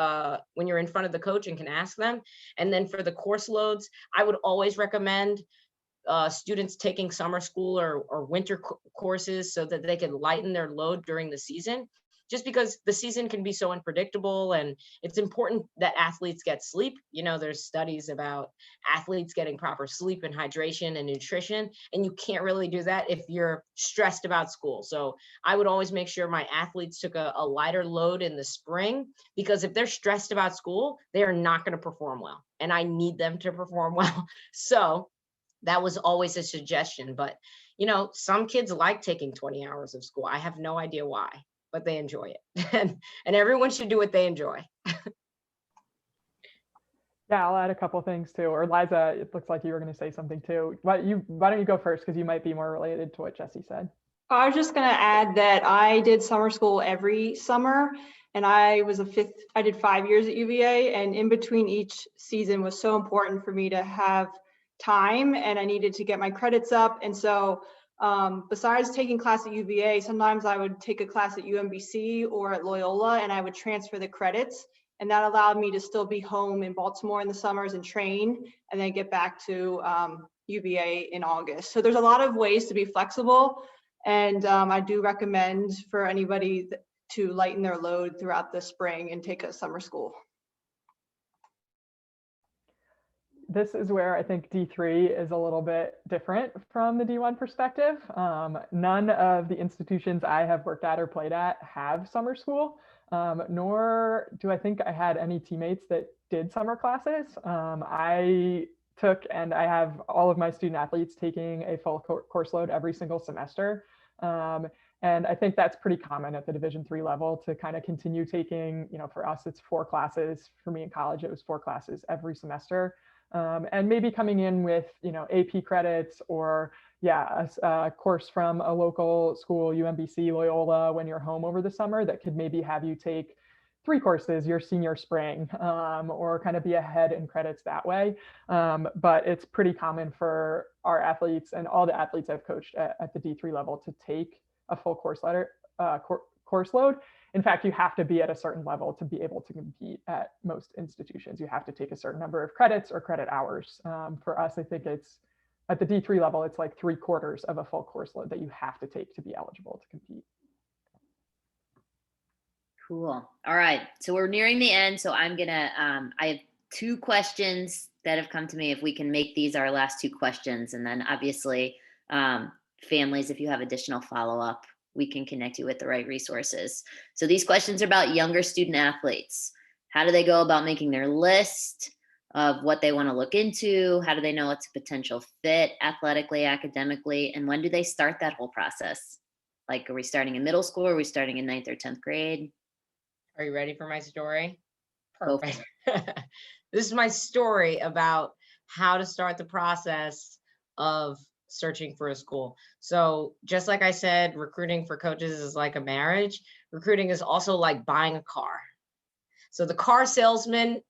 when you're in front of the coach and can ask them. And then for the course loads, I would always recommend students taking summer school or winter courses so that they can lighten their load during the season, just because the season can be so unpredictable, and it's important that athletes get sleep. You know, there's studies about athletes getting proper sleep and hydration and nutrition, and you can't really do that if you're stressed about school. So I would always make sure my athletes took a lighter load in the spring, because if they're stressed about school, they are not going to perform well, and I need them to perform well. So that was always a suggestion. But, you know, some kids like taking 20 hours of school. I have no idea why, but they enjoy it. And everyone should do what they enjoy. Yeah, I'll add a couple things too. Or Liza, it looks like you were going to say something too. Why don't you go first, because you might be more related to what Jessy said. I was just going to add that I did summer school every summer, and I did 5 years at UVA, and in between each season was so important for me to have time, and I needed to get my credits up. And so besides taking class at UVA, sometimes I would take a class at UMBC or at Loyola, and I would transfer the credits. And that allowed me to still be home in Baltimore in the summers and train, and then get back to UVA in August. So there's a lot of ways to be flexible. And I do recommend for anybody to lighten their load throughout the spring and take a summer school. This is where I think D3 is a little bit different from the D1 perspective. None of the institutions I have worked at or played at have summer school, nor do I think I had any teammates that did summer classes. I took, and I have all of my student athletes taking a full course load every single semester. And I think that's pretty common at the Division III level to kind of continue taking, you know, for us, it's 4 classes. For me in college, it was 4 classes every semester. And maybe coming in with, you know, AP credits, or a course from a local school, UMBC, Loyola, when you're home over the summer, that could maybe have you take 3 courses your senior spring, or kind of be ahead in credits that way. But it's pretty common for our athletes and all the athletes I've coached at the D3 level to take a full course load. In fact, you have to be at a certain level to be able to compete at most institutions. You have to take a certain number of credits or credit hours. For us, I think it's at the D3 level, it's like 3/4 of a full course load that you have to take to be eligible to compete. Cool. All right. So we're nearing the end. So I'm going to, I have 2 questions that have come to me. If we can make these our last 2 questions, and then obviously families, if you have additional follow-up, we can connect you with the right resources. So these questions are about younger student athletes. How do they go about making their list of what they want to look into? How do they know it's a potential fit athletically, academically? And when do they start that whole process? Like, are we starting in middle school? Or are we starting in 9th or 10th grade? Are you ready for my story? Perfect. This is my story about how to start the process of searching for a school. So just like I said, recruiting for coaches is like a marriage. Recruiting is also like buying a car. So the car salesman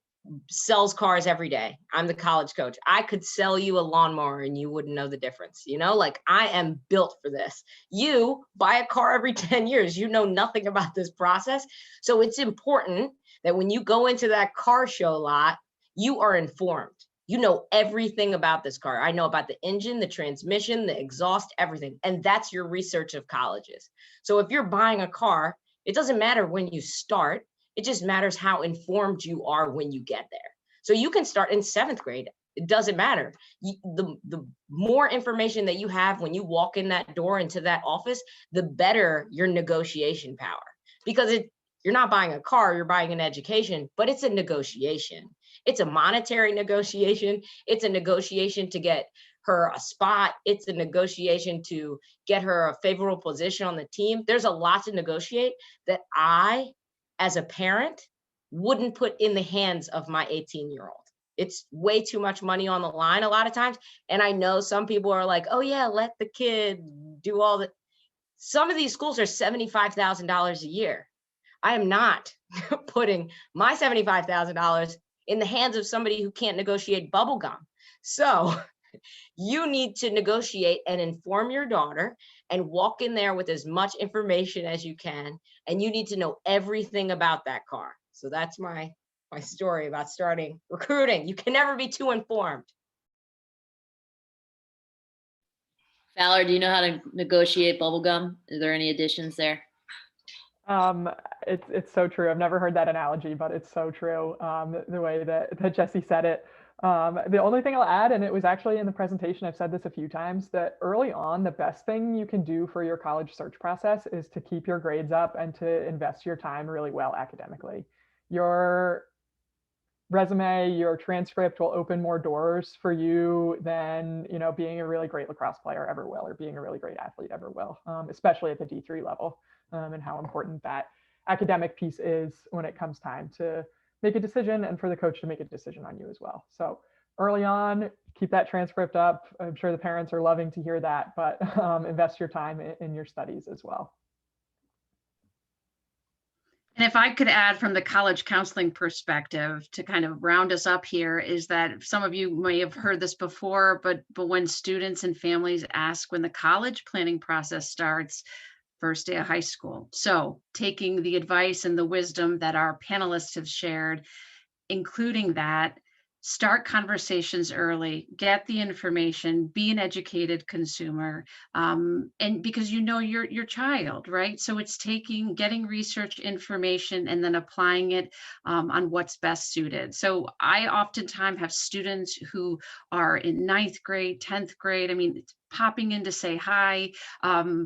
sells cars every day. I'm the college coach. I could sell you a lawnmower and you wouldn't know the difference. You know, like, I am built for this. You buy a car every 10 years. You know nothing about this process. So it's important that when you go into that car show lot, you are informed. You know everything about this car. I know about the engine, the transmission, the exhaust, everything. And that's your research of colleges. So if you're buying a car, it doesn't matter when you start. It just matters how informed you are when you get there. So you can start in 7th grade. It doesn't matter. The more information that you have when you walk in that door into that office, the better your negotiation power. Because you're not buying a car, you're buying an education, but it's a negotiation. It's a monetary negotiation. It's a negotiation to get her a spot. It's a negotiation to get her a favorable position on the team. There's a lot to negotiate that I, as a parent, wouldn't put in the hands of my 18-year-old. It's way too much money on the line a lot of times. And I know some people are like, oh yeah, let the kid do all the. Some of these schools are $75,000 a year. I am not putting my $75,000 in the hands of somebody who can't negotiate bubble gum. So You need to negotiate and inform your daughter and walk in there with as much information as you can. And you need to know everything about that car. So that's my story about starting recruiting. You can never be too informed. Fowler, do you know how to negotiate bubblegum? Is there any additions there? It's so true. I've never heard that analogy, but it's so true. The way that Jessy said it. The only thing I'll add, and it was actually in the presentation, I've said this a few times, that early on, the best thing you can do for your college search process is to keep your grades up and to invest your time really well academically. Your resume, your transcript will open more doors for you than, you know, being a really great lacrosse player ever will, or being a really great athlete ever will, especially at the D3 level, and how important that academic piece is when it comes time to make a decision and for the coach to make a decision on you as well. So early on, keep that transcript up. I'm sure the parents are loving to hear that, but invest your time in your studies as well. And if I could add from the college counseling perspective to kind of round us up here, is that some of you may have heard this before, but when students and families ask when the college planning process starts, first day of high school. So taking the advice and the wisdom that our panelists have shared, including that, start conversations early, get the information, be an educated consumer, and because you know your child, right? So it's getting research information and then applying it on what's best suited. So I oftentimes have students who are in 9th grade, 10th grade. I mean, it's popping in to say hi,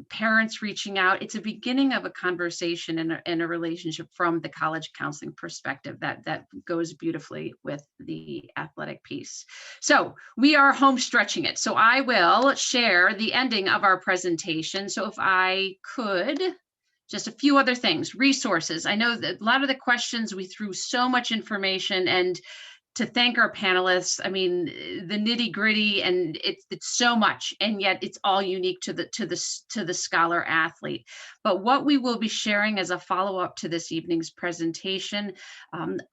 parents reaching out. It's a beginning of a conversation and a relationship from the college counseling perspective that goes beautifully with the athletic piece. So we are home stretching it. So I will share the ending of our presentation. So if I could, just a few other things, resources. I know that a lot of the questions, we threw so much information, and to thank our panelists. I mean, the nitty gritty, and it's so much, and yet it's all unique to the scholar athlete. But what we will be sharing as a follow-up to this evening's presentation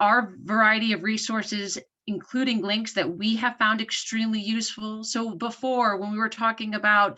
are variety of resources, including links that we have found extremely useful. So before, when we were talking about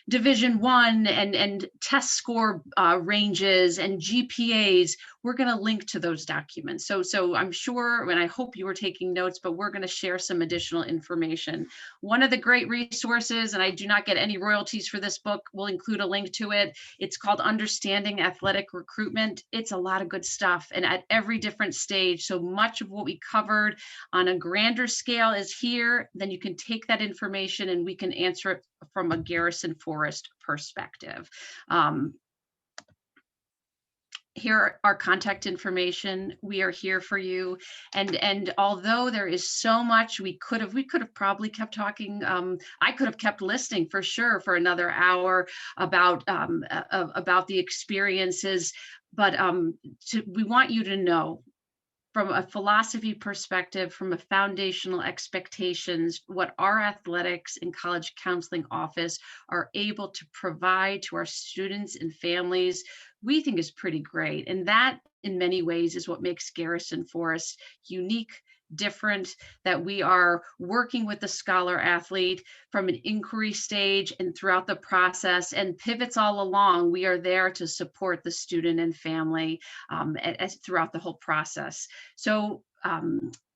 Division I and test score ranges and GPAs, we're going to link to those documents. So I'm sure, and I hope you were taking notes, but we're going to share some additional information. One of the great resources, and I do not get any royalties for this book, we'll include a link to it. It's called Understanding Athletic Recruitment. It's a lot of good stuff, and at every different stage. So much of what we covered on a grander scale is here. Then you can take that information and we can answer it from a Garrison Forest perspective. Here are contact information. We are here for you. And although there is so much we could have probably kept talking. I could have kept listening for sure for another hour about the experiences, but we want you to know, from a philosophy perspective, from a foundational expectations, what our athletics and college counseling office are able to provide to our students and families, we think is pretty great. And that, in many ways, is what makes Garrison Forest unique, different, that we are working with the scholar athlete from an inquiry stage and throughout the process, and pivots all along. We are there to support the student and family throughout the whole process. So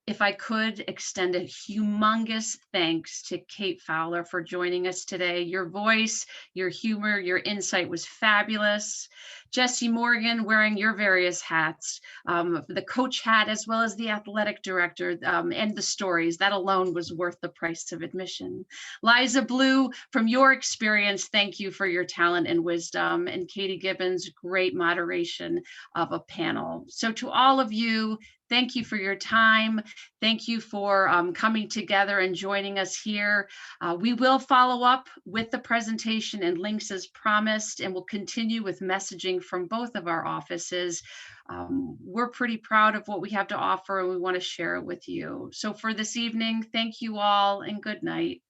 if I could extend a humongous thanks to Kate Fowler for joining us today. Your voice, your humor, your insight was fabulous. Jessy Morgan, wearing your various hats, the coach hat as well as the athletic director, and the stories, that alone was worth the price of admission. Liza Blue, from your experience, thank you for your talent and wisdom. And Katie Gibbons, great moderation of a panel. So to all of you, thank you for your time. Thank you for coming together and joining us here. We will follow up with the presentation and links as promised, and we'll continue with messaging from both of our offices. We're pretty proud of what we have to offer, and we want to share it with you. So for this evening, thank you all and good night.